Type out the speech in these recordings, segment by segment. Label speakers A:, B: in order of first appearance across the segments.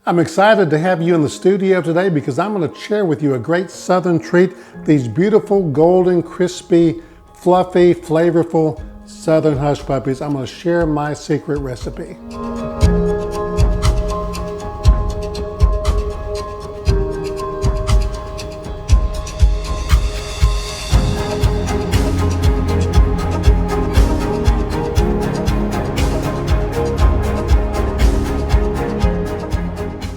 A: I'm excited to have you in the studio today because I'm going to share with you a great southern treat, these beautiful golden, crispy, fluffy, flavorful southern hush puppies. I'm going to share my secret recipe.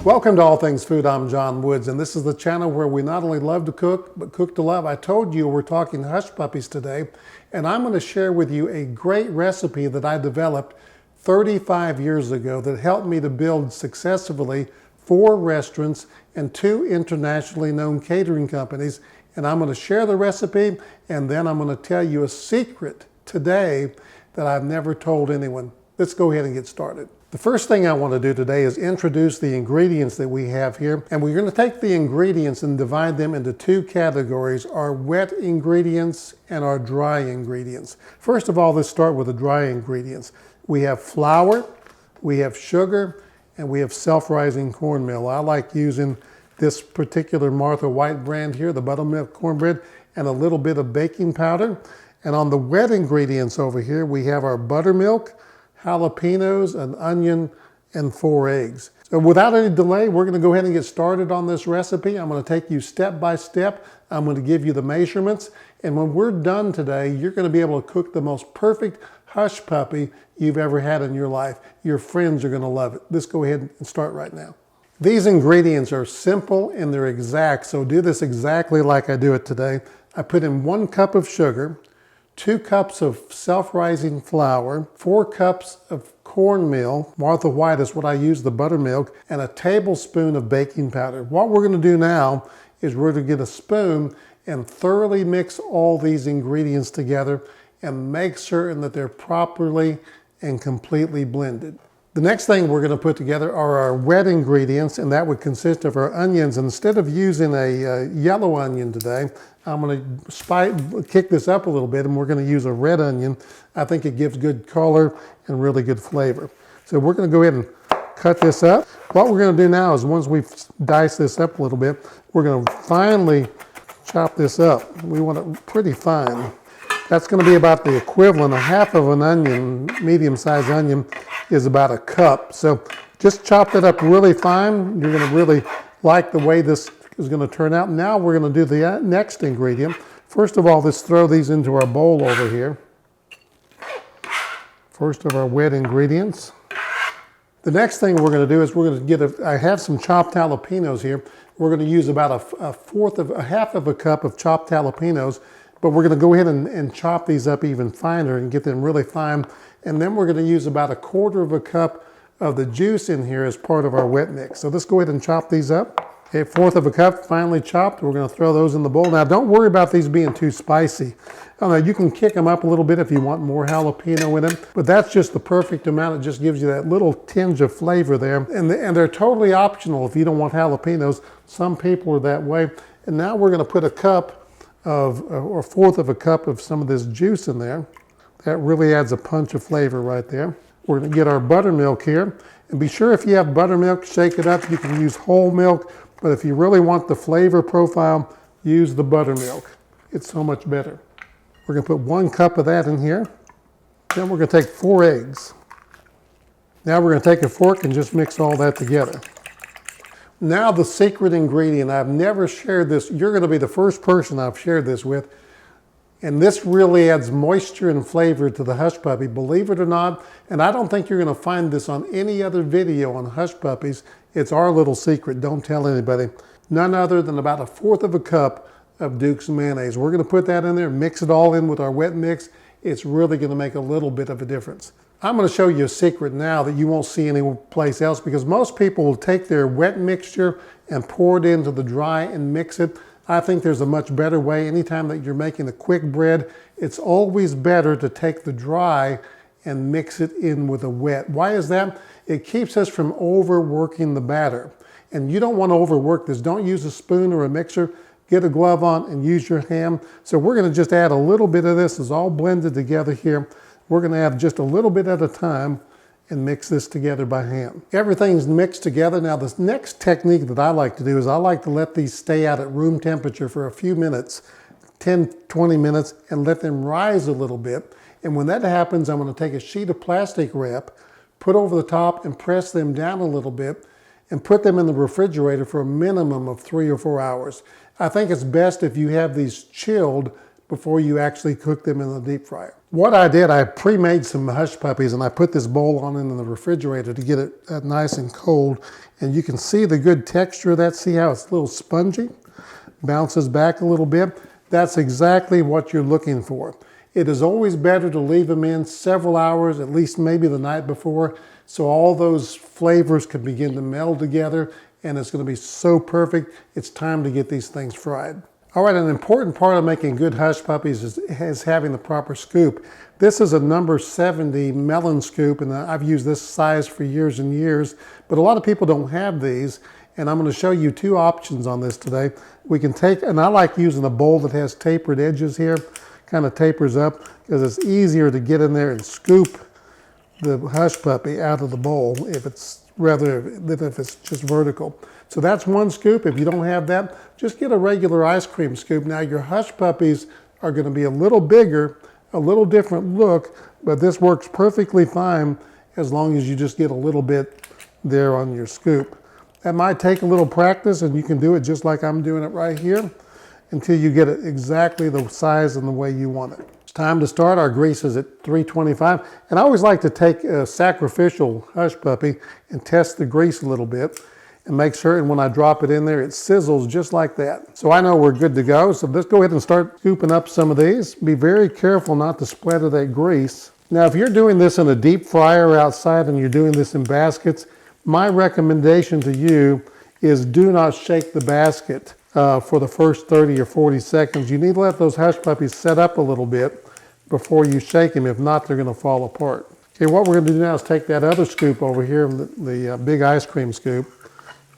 A: Welcome to All Things Food. I'm John Woods, and this is the channel where we not only love to cook, but cook to love. I told you we're talking hush puppies today, and I'm going to share with you a great recipe that I developed 35 years ago that helped me to build successfully 4 restaurants and 2 internationally known catering companies. And I'm going to share the recipe, and then I'm going to tell you a secret today that I've never told anyone. Let's go ahead and get started. The first thing I want to do today is introduce the ingredients that we have here. And we're going to take the ingredients and divide them into 2 categories, our wet ingredients and our dry ingredients. First of all, let's start with the dry ingredients. We have flour, we have sugar, and we have self-rising cornmeal. I like using this particular Martha White brand here, the buttermilk cornbread, and a little bit of baking powder. And on the wet ingredients over here, we have our buttermilk, jalapenos, an onion, and 4 eggs. So without any delay, we're going to go ahead and get started on this recipe. I'm going to take you step by step. I'm going to give you the measurements. And when we're done today, you're going to be able to cook the most perfect hush puppy you've ever had in your life. Your friends are going to love it. Let's go ahead and start right now. These ingredients are simple and they're exact, so do this exactly like I do it today. I put in 1 cup of sugar, 2 cups of self-rising flour, 4 cups of cornmeal, Martha White is what I use, the buttermilk, and a tablespoon of baking powder. What we're going to do now is we're going to get a spoon and thoroughly mix all these ingredients together and make certain that they're properly and completely blended. The next thing we're going to put together are our wet ingredients, and that would consist of our onions. Instead of using a yellow onion today, I'm going to kick this up a little bit, and we're going to use a red onion. I think it gives good color and really good flavor. So we're going to go ahead and cut this up. What we're going to do now is once we've diced this up a little bit, we're going to finely chop this up. We want it pretty fine. That's going to be about the equivalent. A half of an onion, medium-sized onion, is about a cup. So just chop that up really fine. You're going to really like the way this is going to turn out. Now we're going to do the next ingredient. First of all, let's throw these into our bowl over here. First of our wet ingredients. The next thing we're going to do is we're going to get I have some chopped jalapenos here. We're going to use about a half of a cup of chopped jalapenos. But we're going to go ahead and chop these up even finer and get them really fine. And then we're going to use about 1/4 of a cup of the juice in here as part of our wet mix. So let's go ahead and chop these up. Okay, 1/4 of a cup finely chopped. We're going to throw those in the bowl. Now don't worry about these being too spicy. You can kick them up a little bit if you want more jalapeno in them, but that's just the perfect amount. It just gives you that little tinge of flavor there. And they're totally optional if you don't want jalapenos. Some people are that way. And now we're going to put a cup or 1/4 of a cup of some of this juice in there. That really adds a punch of flavor right there. We're going to get our buttermilk here. And be sure if you have buttermilk, shake it up. You can use whole milk, but if you really want the flavor profile, use the buttermilk. It's so much better. We're going to put 1 cup of that in here. Then we're going to take 4 eggs. Now we're going to take a fork and just mix all that together. Now the secret ingredient, I've never shared this. You're going to be the first person I've shared this with. And this really adds moisture and flavor to the hush puppy, believe it or not. And I don't think you're going to find this on any other video on hush puppies. It's our little secret, don't tell anybody. None other than about 1/4 of a cup of Duke's mayonnaise. We're going to put that in there, mix it all in with our wet mix. It's really going to make a little bit of a difference. I'm going to show you a secret now that you won't see anyplace else, because most people will take their wet mixture and pour it into the dry and mix it. I think there's a much better way. Anytime that you're making a quick bread, it's always better to take the dry and mix it in with the wet. Why is that? It keeps us from overworking the batter. And you don't want to overwork this. Don't use a spoon or a mixer. Get a glove on and use your hand. So we're going to just add a little bit of this. It's all blended together here. We're going to add just a little bit at a time and mix this together by hand. Everything's mixed together. Now the next technique that I like to do is I like to let these stay out at room temperature for a few minutes, 10, 20 minutes, and let them rise a little bit. And when that happens, I'm going to take a sheet of plastic wrap, put over the top and press them down a little bit and put them in the refrigerator for a minimum of 3 or 4 hours. I think it's best if you have these chilled before you actually cook them in the deep fryer. What I did, I pre-made some Hushpuppies and I put this bowl on in the refrigerator to get it nice and cold. And you can see the good texture of that. See how it's a little spongy? Bounces back a little bit. That's exactly what you're looking for. It is always better to leave them in several hours, at least maybe the night before, so all those flavors can begin to meld together and it's going to be so perfect. It's time to get these things fried. All right, an important part of making good Hushpuppies is having the proper scoop. This is a number 70 melon scoop, and I've used this size for years and years, but a lot of people don't have these, and I'm going to show you 2 options on this today. We can take, and I like using a bowl that has tapered edges here, kind of tapers up, because it's easier to get in there and scoop the Hushpuppy out of the bowl if it's just vertical. So that's one scoop. If you don't have that, just get a regular ice cream scoop. Now your Hushpuppies are going to be a little bigger, a little different look, but this works perfectly fine as long as you just get a little bit there on your scoop. That might take a little practice, and you can do it just like I'm doing it right here until you get it exactly the size and the way you want it. It's time to start. Our grease is at 325, and I always like to take a sacrificial Hushpuppy and test the grease a little bit and make certain when I drop it in there, it sizzles just like that. So I know we're good to go. So let's go ahead and start scooping up some of these. Be very careful not to splatter that grease. Now, if you're doing this in a deep fryer outside and you're doing this in baskets, my recommendation to you is do not shake the basket for the first 30 or 40 seconds. You need to let those Hushpuppies set up a little bit before you shake them. If not, they're going to fall apart. Okay, what we're going to do now is take that other scoop over here, the big ice cream scoop.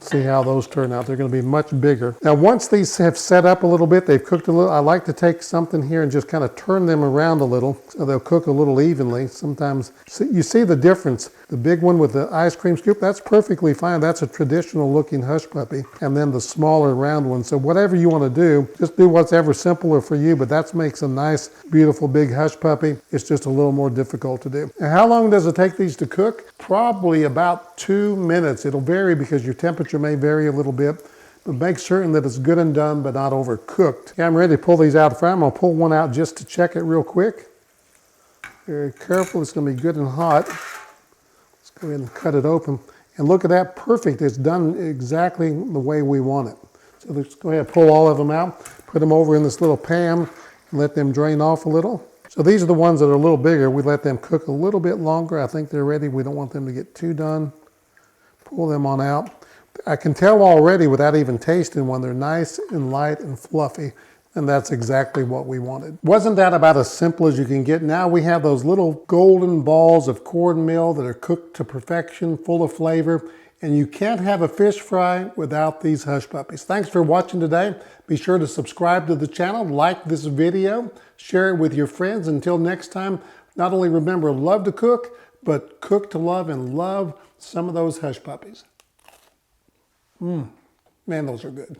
A: See how those turn out. They're going to be much bigger. Now, once these have set up a little bit, they've cooked a little, I like to take something here and just kind of turn them around a little so they'll cook a little evenly. Sometimes, you see the difference. The big one with the ice cream scoop, that's perfectly fine. That's a traditional looking Hushpuppy. And then the smaller round one. So whatever you want to do, just do whatever simpler for you, but that makes a nice, beautiful big Hushpuppy. It's just a little more difficult to do. Now, how long does it take these to cook? Probably about 2 minutes. It'll vary because your temperature may vary a little bit, but make certain that it's good and done but not overcooked. Okay, I'm ready to pull these out of the fryer. I'm going to pull one out just to check it real quick. Very careful. It's going to be good and hot. Let's go ahead and cut it open. And look at that. Perfect. It's done exactly the way we want it. So let's go ahead and pull all of them out, put them over in this little pan, and let them drain off a little. So these are the ones that are a little bigger. We let them cook a little bit longer. I think they're ready. We don't want them to get too done. Pull them on out. I can tell already without even tasting one, they're nice and light and fluffy, and that's exactly what we wanted. Wasn't that about as simple as you can get? Now we have those little golden balls of cornmeal that are cooked to perfection, full of flavor, and you can't have a fish fry without these Hushpuppies. Thanks for watching today. Be sure to subscribe to the channel, like this video, share it with your friends. Until next time, not only remember, love to cook, but cook to love and love some of those Hushpuppies. Man, those are good.